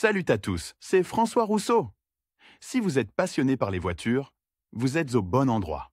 Salut à tous, c'est François Rousseau. Si vous êtes passionné par les voitures, vous êtes au bon endroit.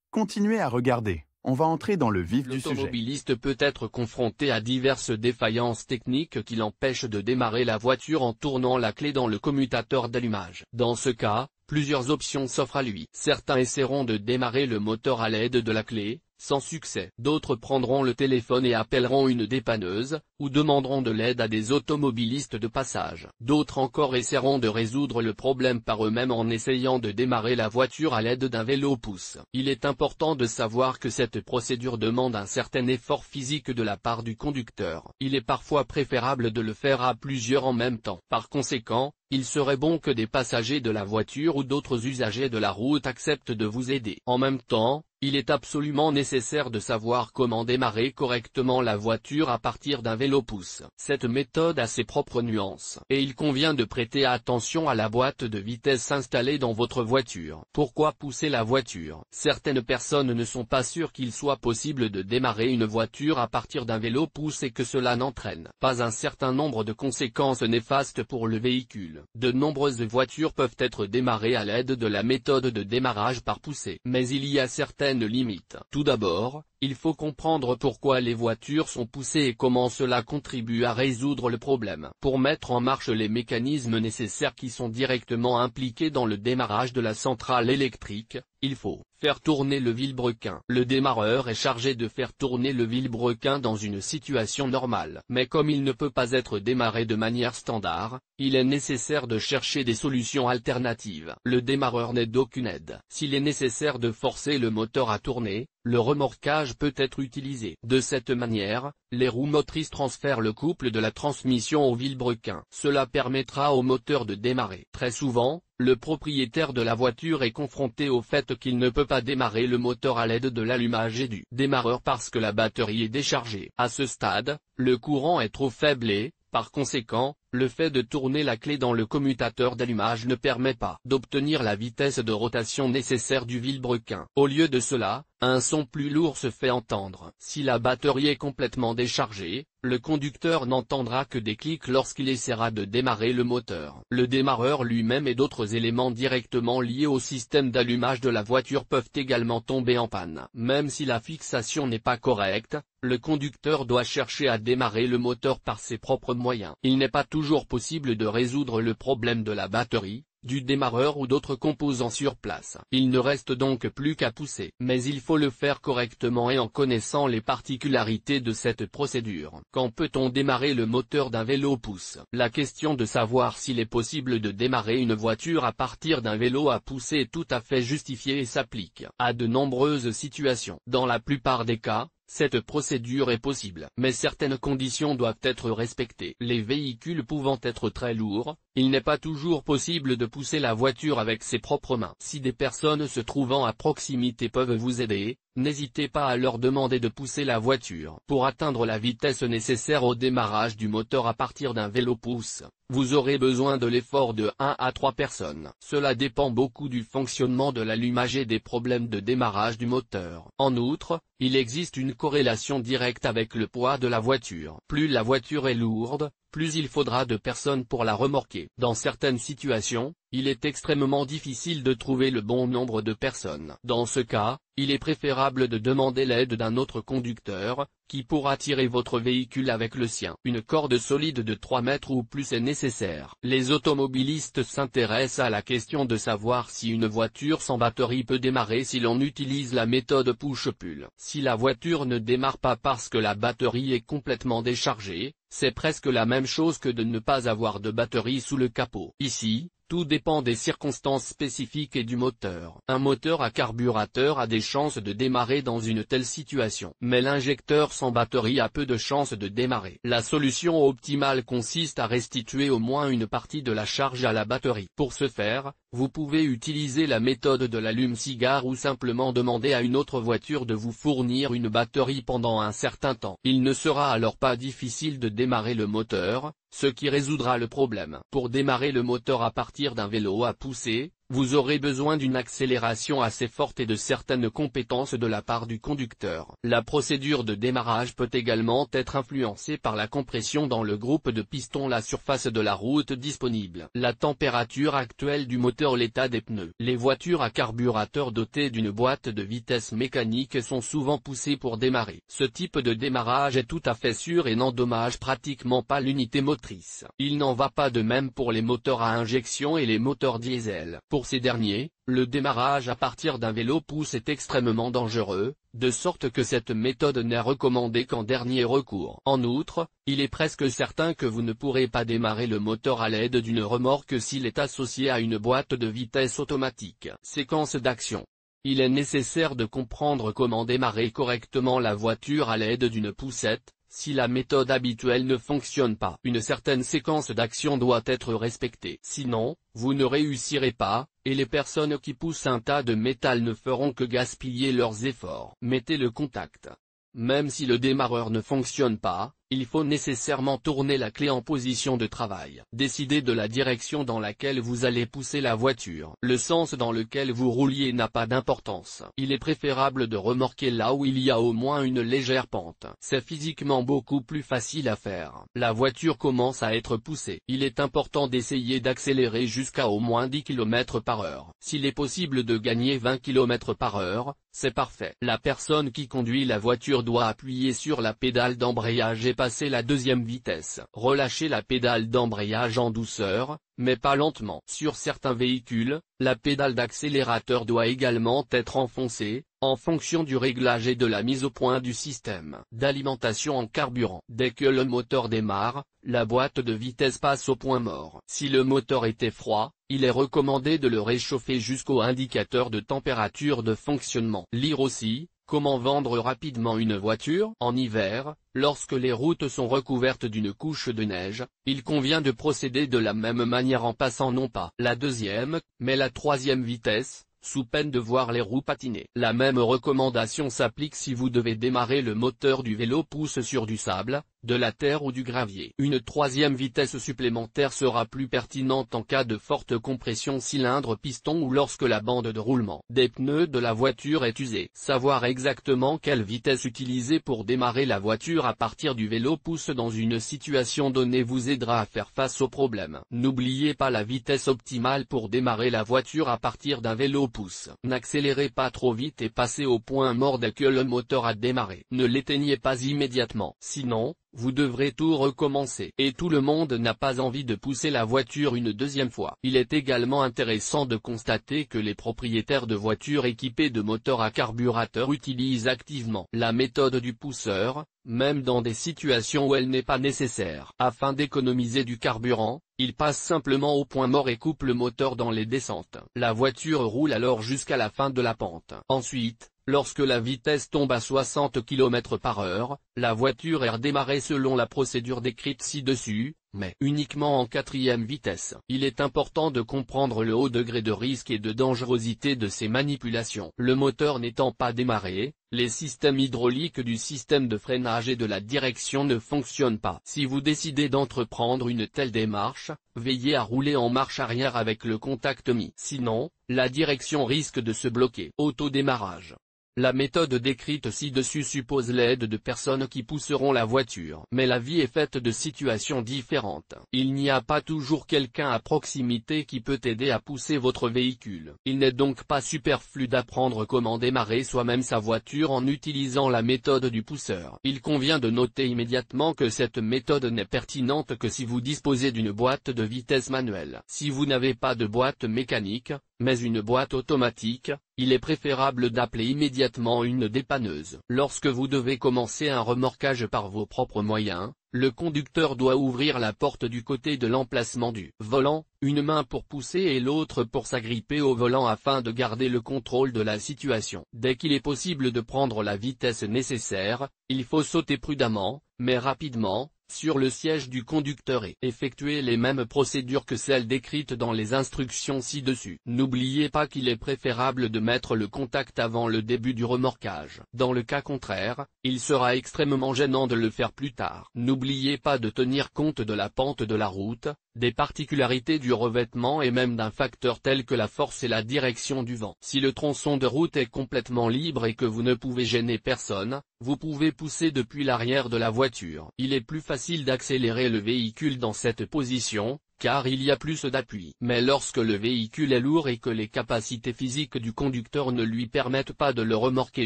Continuez à regarder, on va entrer dans le vif du sujet. L'automobiliste peut être confronté à diverses défaillances techniques qui l'empêchent de démarrer la voiture en tournant la clé dans le commutateur d'allumage. Dans ce cas, plusieurs options s'offrent à lui. Certains essaieront de démarrer le moteur à l'aide de la clé, sans succès. D'autres prendront le téléphone et appelleront une dépanneuse, ou demanderont de l'aide à des automobilistes de passage. D'autres encore essaieront de résoudre le problème par eux-mêmes en essayant de démarrer la voiture à l'aide d'un vélo-pouce. Il est important de savoir que cette procédure demande un certain effort physique de la part du conducteur. Il est parfois préférable de le faire à plusieurs en même temps. Par conséquent, il serait bon que des passagers de la voiture ou d'autres usagers de la route acceptent de vous aider. En même temps, il est absolument nécessaire de savoir comment démarrer correctement la voiture à partir d'un vélo-pouce. Cette méthode a ses propres nuances, et il convient de prêter attention à la boîte de vitesse installée dans votre voiture. Pourquoi pousser la voiture? Certaines personnes ne sont pas sûres qu'il soit possible de démarrer une voiture à partir d'un vélo-pouce et que cela n'entraîne pas un certain nombre de conséquences néfastes pour le véhicule. De nombreuses voitures peuvent être démarrées à l'aide de la méthode de démarrage par poussée, mais il y a certaines limites. Tout d'abord, il faut comprendre pourquoi les voitures sont poussées et comment cela contribue à résoudre le problème. Pour mettre en marche les mécanismes nécessaires qui sont directement impliqués dans le démarrage de la centrale électrique, il faut faire tourner le vilebrequin. Le démarreur est chargé de faire tourner le vilebrequin dans une situation normale. Mais comme il ne peut pas être démarré de manière standard, il est nécessaire de chercher des solutions alternatives. Le démarreur n'est d'aucune aide. S'il est nécessaire de forcer le moteur à tourner, le remorquage peut être utilisé. De cette manière, les roues motrices transfèrent le couple de la transmission au vilebrequin. Cela permettra au moteur de démarrer. Très souvent, le propriétaire de la voiture est confronté au fait qu'il ne peut pas démarrer le moteur à l'aide de l'allumage et du démarreur parce que la batterie est déchargée. À ce stade, le courant est trop faible et, par conséquent, le fait de tourner la clé dans le commutateur d'allumage ne permet pas d'obtenir la vitesse de rotation nécessaire du vilebrequin. Au lieu de cela, un son plus lourd se fait entendre. Si la batterie est complètement déchargée, le conducteur n'entendra que des clics lorsqu'il essaiera de démarrer le moteur. Le démarreur lui-même et d'autres éléments directement liés au système d'allumage de la voiture peuvent également tomber en panne. Même si la fixation n'est pas correcte, le conducteur doit chercher à démarrer le moteur par ses propres moyens. Il n'est pas toujours possible de résoudre le problème de la batterie, du démarreur ou d'autres composants sur place. Il ne reste donc plus qu'à pousser. Mais il faut le faire correctement et en connaissant les particularités de cette procédure. Quand peut-on démarrer le moteur d'un vélo-pouce? La question de savoir s'il est possible de démarrer une voiture à partir d'un vélo à pousser est tout à fait justifiée et s'applique à de nombreuses situations. Dans la plupart des cas, cette procédure est possible, mais certaines conditions doivent être respectées. Les véhicules pouvant être très lourds, il n'est pas toujours possible de pousser la voiture avec ses propres mains. Si des personnes se trouvant à proximité peuvent vous aider, n'hésitez pas à leur demander de pousser la voiture. Pour atteindre la vitesse nécessaire au démarrage du moteur à partir d'un vélo-pouce, vous aurez besoin de l'effort de 1 à 3 personnes. Cela dépend beaucoup du fonctionnement de l'allumage et des problèmes de démarrage du moteur. En outre, il existe une corrélation directe avec le poids de la voiture. Plus la voiture est lourde, plus il faudra de personnes pour la remorquer. Dans certaines situations, il est extrêmement difficile de trouver le bon nombre de personnes. Dans ce cas, il est préférable de demander l'aide d'un autre conducteur, qui pourra tirer votre véhicule avec le sien. Une corde solide de 3 mètres ou plus est nécessaire. Les automobilistes s'intéressent à la question de savoir si une voiture sans batterie peut démarrer si l'on utilise la méthode push-pull. Si la voiture ne démarre pas parce que la batterie est complètement déchargée, c'est presque la même chose que de ne pas avoir de batterie sous le capot. Ici, tout dépend des circonstances spécifiques et du moteur. Un moteur à carburateur a des chances de démarrer dans une telle situation, mais l'injecteur sans batterie a peu de chances de démarrer. La solution optimale consiste à restituer au moins une partie de la charge à la batterie. Pour ce faire, vous pouvez utiliser la méthode de l'allume-cigare ou simplement demander à une autre voiture de vous fournir une batterie pendant un certain temps. Il ne sera alors pas difficile de démarrer le moteur, ce qui résoudra le problème. Pour démarrer le moteur à partir d'un vélo à pousser, vous aurez besoin d'une accélération assez forte et de certaines compétences de la part du conducteur. La procédure de démarrage peut également être influencée par la compression dans le groupe de pistons, la surface de la route disponible, la température actuelle du moteur, l'état des pneus. Les voitures à carburateur dotées d'une boîte de vitesse mécanique sont souvent poussées pour démarrer. Ce type de démarrage est tout à fait sûr et n'endommage pratiquement pas l'unité motrice. Il n'en va pas de même pour les moteurs à injection et les moteurs diesel. Pour ces derniers, le démarrage à partir d'un vélo pousse est extrêmement dangereux, de sorte que cette méthode n'est recommandée qu'en dernier recours. En outre, il est presque certain que vous ne pourrez pas démarrer le moteur à l'aide d'une remorque s'il est associé à une boîte de vitesse automatique. Séquence d'action. Il est nécessaire de comprendre comment démarrer correctement la voiture à l'aide d'une poussette. Si la méthode habituelle ne fonctionne pas, une certaine séquence d'action doit être respectée. Sinon, vous ne réussirez pas, et les personnes qui poussent un tas de métal ne feront que gaspiller leurs efforts. Mettez le contact. Même si le démarreur ne fonctionne pas, il faut nécessairement tourner la clé en position de travail. Décidez de la direction dans laquelle vous allez pousser la voiture. Le sens dans lequel vous rouliez n'a pas d'importance. Il est préférable de remorquer là où il y a au moins une légère pente. C'est physiquement beaucoup plus facile à faire. La voiture commence à être poussée. Il est important d'essayer d'accélérer jusqu'à au moins 10 km/h. S'il est possible de gagner 20 km/h, c'est parfait. La personne qui conduit la voiture doit appuyer sur la pédale d'embrayage et passer la deuxième vitesse. Relâchez la pédale d'embrayage en douceur, mais pas lentement. Sur certains véhicules, la pédale d'accélérateur doit également être enfoncée, en fonction du réglage et de la mise au point du système d'alimentation en carburant. Dès que le moteur démarre, la boîte de vitesse passe au point mort. Si le moteur était froid, il est recommandé de le réchauffer jusqu'au indicateur de température de fonctionnement. Lire aussi, comment vendre rapidement une voiture. En hiver, lorsque les routes sont recouvertes d'une couche de neige, il convient de procéder de la même manière en passant non pas la deuxième, mais la troisième vitesse, sous peine de voir les roues patiner. La même recommandation s'applique si vous devez démarrer le moteur du vélo pousse sur du sable, de la terre ou du gravier. Une troisième vitesse supplémentaire sera plus pertinente en cas de forte compression cylindre-piston ou lorsque la bande de roulement des pneus de la voiture est usée. Savoir exactement quelle vitesse utiliser pour démarrer la voiture à partir du vélo pousse dans une situation donnée vous aidera à faire face au problème. N'oubliez pas la vitesse optimale pour démarrer la voiture à partir d'un vélo pousse. N'accélérez pas trop vite et passez au point mort dès que le moteur a démarré. Ne l'éteignez pas immédiatement, sinon, vous devrez tout recommencer. Et tout le monde n'a pas envie de pousser la voiture une deuxième fois. Il est également intéressant de constater que les propriétaires de voitures équipées de moteurs à carburateur utilisent activement la méthode du pousseur, même dans des situations où elle n'est pas nécessaire. Afin d'économiser du carburant, ils passent simplement au point mort et coupent le moteur dans les descentes. La voiture roule alors jusqu'à la fin de la pente. Ensuite, lorsque la vitesse tombe à 60 km/h, la voiture est redémarrée selon la procédure décrite ci-dessus, mais uniquement en quatrième vitesse. Il est important de comprendre le haut degré de risque et de dangerosité de ces manipulations. Le moteur n'étant pas démarré, les systèmes hydrauliques du système de freinage et de la direction ne fonctionnent pas. Si vous décidez d'entreprendre une telle démarche, veillez à rouler en marche arrière avec le contact mis. Sinon, la direction risque de se bloquer. Autodémarrage. La méthode décrite ci-dessus suppose l'aide de personnes qui pousseront la voiture. Mais la vie est faite de situations différentes. Il n'y a pas toujours quelqu'un à proximité qui peut aider à pousser votre véhicule. Il n'est donc pas superflu d'apprendre comment démarrer soi-même sa voiture en utilisant la méthode du pousseur. Il convient de noter immédiatement que cette méthode n'est pertinente que si vous disposez d'une boîte de vitesse manuelle. Si vous n'avez pas de boîte mécanique, mais une boîte automatique, il est préférable d'appeler immédiatement une dépanneuse. Lorsque vous devez commencer un remorquage par vos propres moyens, le conducteur doit ouvrir la porte du côté de l'emplacement du volant, une main pour pousser et l'autre pour s'agripper au volant afin de garder le contrôle de la situation. Dès qu'il est possible de prendre la vitesse nécessaire, il faut sauter prudemment, mais rapidement, sur le siège du conducteur et effectuez les mêmes procédures que celles décrites dans les instructions ci-dessus. N'oubliez pas qu'il est préférable de mettre le contact avant le début du remorquage. Dans le cas contraire, il sera extrêmement gênant de le faire plus tard. N'oubliez pas de tenir compte de la pente de la route, des particularités du revêtement et même d'un facteur tel que la force et la direction du vent. Si le tronçon de route est complètement libre et que vous ne pouvez gêner personne, vous pouvez pousser depuis l'arrière de la voiture. Il est plus facile d'accélérer le véhicule dans cette position, car il y a plus d'appui. Mais lorsque le véhicule est lourd et que les capacités physiques du conducteur ne lui permettent pas de le remorquer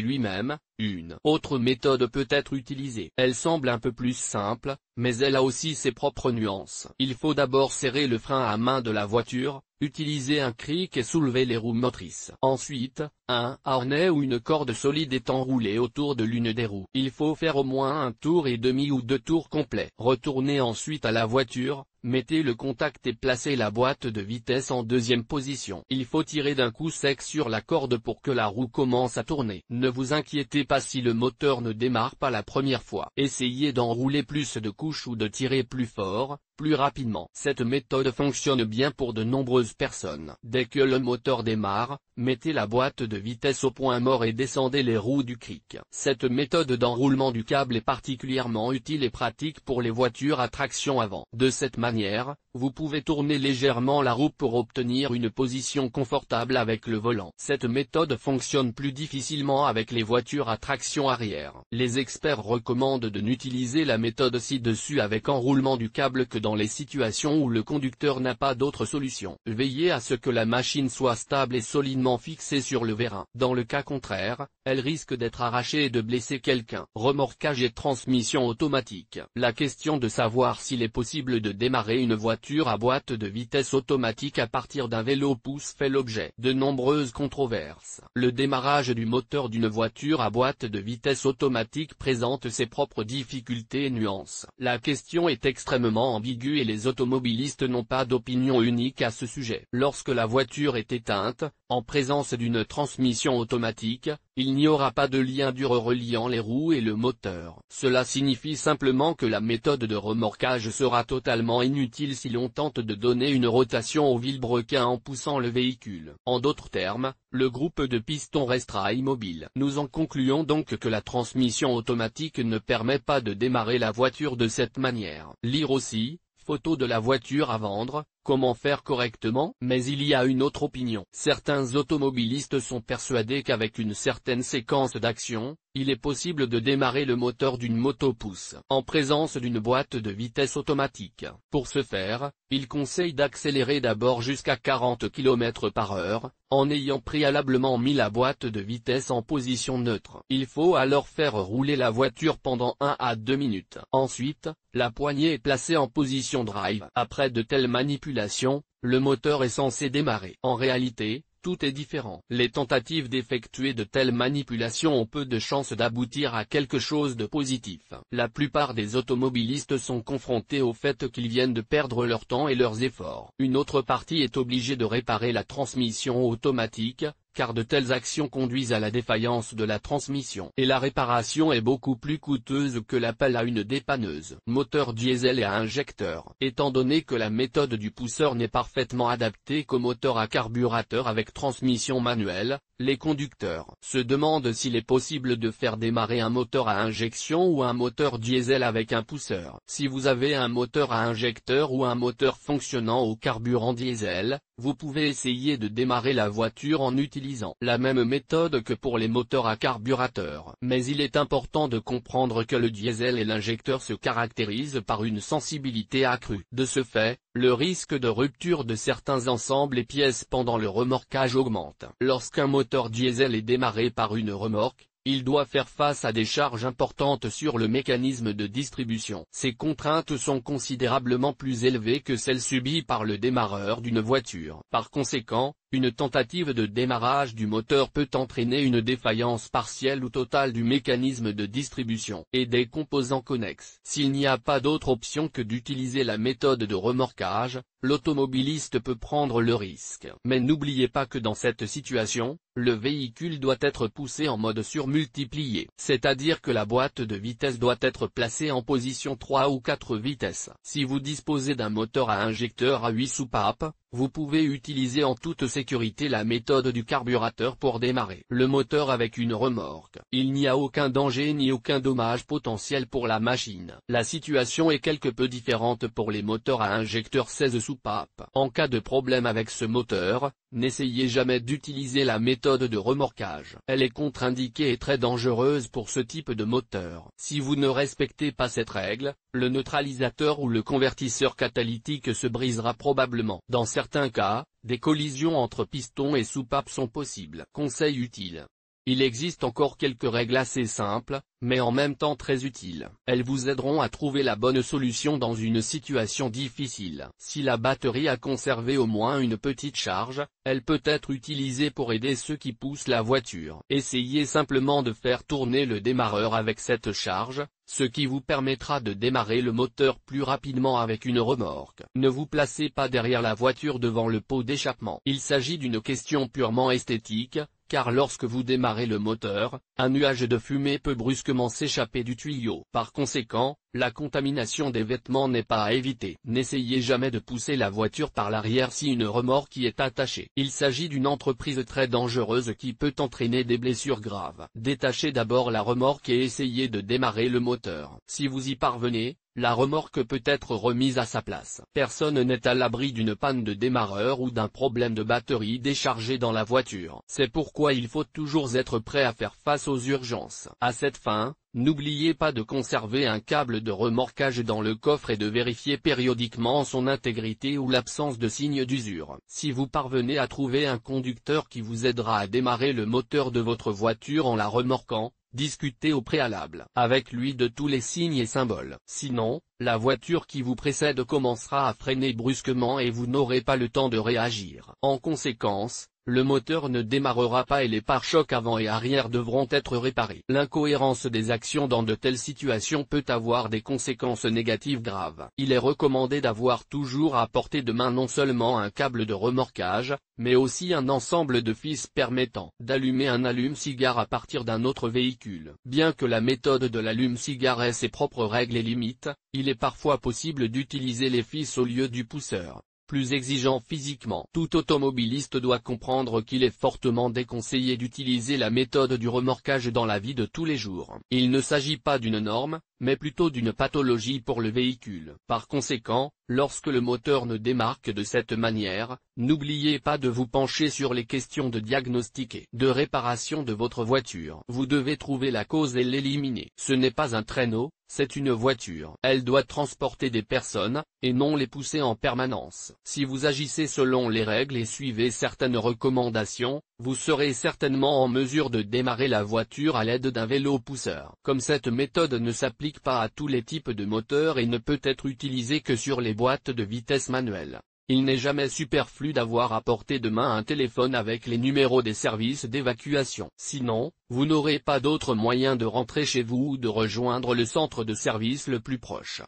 lui-même, une autre méthode peut être utilisée. Elle semble un peu plus simple, mais elle a aussi ses propres nuances. Il faut d'abord serrer le frein à main de la voiture, utiliser un cric et soulever les roues motrices. Ensuite, un harnais ou une corde solide est enroulée autour de l'une des roues. Il faut faire au moins un tour et demi ou 2 tours complets. Retournez ensuite à la voiture, mettez le contact et placez la boîte de vitesse en deuxième position. Il faut tirer d'un coup sec sur la corde pour que la roue commence à tourner. Ne vous inquiétez pas si le moteur ne démarre pas la première fois. Essayez d'enrouler plus de couches ou de tirer plus fort, plus rapidement. Cette méthode fonctionne bien pour de nombreuses personnes. Dès que le moteur démarre, mettez la boîte de vitesse au point mort et descendez les roues du cric. Cette méthode d'enroulement du câble est particulièrement utile et pratique pour les voitures à traction avant. De cette manière, vous pouvez tourner légèrement la roue pour obtenir une position confortable avec le volant. Cette méthode fonctionne plus difficilement avec les voitures à traction arrière. Les experts recommandent de n'utiliser la méthode ci-dessus avec enroulement du câble que dans les situations où le conducteur n'a pas d'autre solution. Veillez à ce que la machine soit stable et solidement fixée sur le vérin. Dans le cas contraire, elle risque d'être arrachée et de blesser quelqu'un. Remorquage et transmission automatique. La question de savoir s'il est possible de démarrer une voiture à boîte de vitesse automatique à partir d'un vélo pousse fait l'objet de nombreuses controverses. Le démarrage du moteur d'une voiture à boîte de vitesse automatique présente ses propres difficultés et nuances. La question est extrêmement ambiguë et les automobilistes n'ont pas d'opinion unique à ce sujet. Lorsque la voiture est éteinte, en présence d'une transmission automatique, il n'y aura pas de lien dur reliant les roues et le moteur. Cela signifie simplement que la méthode de remorquage sera totalement inutile si l'on tente de donner une rotation au vilebrequin en poussant le véhicule. En d'autres termes, le groupe de pistons restera immobile. Nous en concluons donc que la transmission automatique ne permet pas de démarrer la voiture de cette manière. Lire aussi, photo de la voiture à vendre, comment faire correctement? Mais il y a une autre opinion. Certains automobilistes sont persuadés qu'avec une certaine séquence d'action, il est possible de démarrer le moteur d'une moto-pousse en présence d'une boîte de vitesse automatique. Pour ce faire, ils conseillent d'accélérer d'abord jusqu'à 40 km/h, en ayant préalablement mis la boîte de vitesse en position neutre. Il faut alors faire rouler la voiture pendant 1 à 2 minutes. Ensuite, la poignée est placée en position drive. Après de telles manipulations, le moteur est censé démarrer. En réalité, tout est différent. Les tentatives d'effectuer de telles manipulations ont peu de chances d'aboutir à quelque chose de positif. La plupart des automobilistes sont confrontés au fait qu'ils viennent de perdre leur temps et leurs efforts. Une autre partie est obligée de réparer la transmission automatique, car de telles actions conduisent à la défaillance de la transmission. Et la réparation est beaucoup plus coûteuse que l'appel à une dépanneuse. Moteur diesel et à injecteur. Étant donné que la méthode du pousseur n'est parfaitement adaptée qu'au moteur à carburateur avec transmission manuelle, les conducteurs se demandent s'il est possible de faire démarrer un moteur à injection ou un moteur diesel avec un pousseur. Si vous avez un moteur à injecteur ou un moteur fonctionnant au carburant diesel, vous pouvez essayer de démarrer la voiture en utilisant la même méthode que pour les moteurs à carburateur. Mais il est important de comprendre que le diesel et l'injecteur se caractérisent par une sensibilité accrue. De ce fait, le risque de rupture de certains ensembles et pièces pendant le remorquage augmente. Lorsqu'un moteur diesel est démarré par une remorque, il doit faire face à des charges importantes sur le mécanisme de distribution. Ces contraintes sont considérablement plus élevées que celles subies par le démarreur d'une voiture. Par conséquent, une tentative de démarrage du moteur peut entraîner une défaillance partielle ou totale du mécanisme de distribution et des composants connexes. S'il n'y a pas d'autre option que d'utiliser la méthode de remorquage, l'automobiliste peut prendre le risque. Mais n'oubliez pas que dans cette situation, le véhicule doit être poussé en mode surmultiplié, c'est-à-dire que la boîte de vitesse doit être placée en position 3 ou 4 vitesses. Si vous disposez d'un moteur à injecteur à 8 soupapes, vous pouvez utiliser en toute sécurité la méthode du carburateur pour démarrer le moteur avec une remorque. Il n'y a aucun danger ni aucun dommage potentiel pour la machine. La situation est quelque peu différente pour les moteurs à injecteur 16 soupapes. En cas de problème avec ce moteur, n'essayez jamais d'utiliser la méthode de remorquage. Elle est contre-indiquée et très dangereuse pour ce type de moteur. Si vous ne respectez pas cette règle, le neutralisateur ou le convertisseur catalytique se brisera probablement. Dans certains cas, des collisions entre pistons et soupapes sont possibles. Conseil utile. Il existe encore quelques règles assez simples, mais en même temps très utiles. Elles vous aideront à trouver la bonne solution dans une situation difficile. Si la batterie a conservé au moins une petite charge, elle peut être utilisée pour aider ceux qui poussent la voiture. Essayez simplement de faire tourner le démarreur avec cette charge, ce qui vous permettra de démarrer le moteur plus rapidement avec une remorque. Ne vous placez pas derrière la voiture devant le pot d'échappement. Il s'agit d'une question purement esthétique, car lorsque vous démarrez le moteur, un nuage de fumée peut brusquement s'échapper du tuyau. Par conséquent, la contamination des vêtements n'est pas à éviter. N'essayez jamais de pousser la voiture par l'arrière si une remorque y est attachée. Il s'agit d'une entreprise très dangereuse qui peut entraîner des blessures graves. Détachez d'abord la remorque et essayez de démarrer le moteur. Si vous y parvenez, la remorque peut être remise à sa place. Personne n'est à l'abri d'une panne de démarreur ou d'un problème de batterie déchargée dans la voiture. C'est pourquoi il faut toujours être prêt à faire face aux urgences. À cette fin, n'oubliez pas de conserver un câble de remorquage dans le coffre et de vérifier périodiquement son intégrité ou l'absence de signes d'usure. Si vous parvenez à trouver un conducteur qui vous aidera à démarrer le moteur de votre voiture en la remorquant, discutez au préalable avec lui de tous les signes et symboles. Sinon, la voiture qui vous précède commencera à freiner brusquement et vous n'aurez pas le temps de réagir. En conséquence, le moteur ne démarrera pas et les pare-chocs avant et arrière devront être réparés. L'incohérence des actions dans de telles situations peut avoir des conséquences négatives graves. Il est recommandé d'avoir toujours à portée de main non seulement un câble de remorquage, mais aussi un ensemble de fils permettant d'allumer un allume-cigare à partir d'un autre véhicule. Bien que la méthode de l'allume-cigare ait ses propres règles et limites, il est parfois possible d'utiliser les fils au lieu du pousseur. Plus exigeant physiquement. Tout automobiliste doit comprendre qu'il est fortement déconseillé d'utiliser la méthode du remorquage dans la vie de tous les jours. Il ne s'agit pas d'une norme, mais plutôt d'une pathologie pour le véhicule. Par conséquent, lorsque le moteur ne démarque de cette manière, n'oubliez pas de vous pencher sur les questions de diagnostic et de réparation de votre voiture. Vous devez trouver la cause et l'éliminer. Ce n'est pas un traîneau, c'est une voiture. Elle doit transporter des personnes, et non les pousser en permanence. Si vous agissez selon les règles et suivez certaines recommandations, vous serez certainement en mesure de démarrer la voiture à l'aide d'un vélo pousseur. Comme cette méthode ne s'applique pas à tous les types de moteurs et ne peut être utilisée que sur les boîtes de vitesse manuelles, il n'est jamais superflu d'avoir à portée de main un téléphone avec les numéros des services d'évacuation. Sinon, vous n'aurez pas d'autre moyen de rentrer chez vous ou de rejoindre le centre de service le plus proche.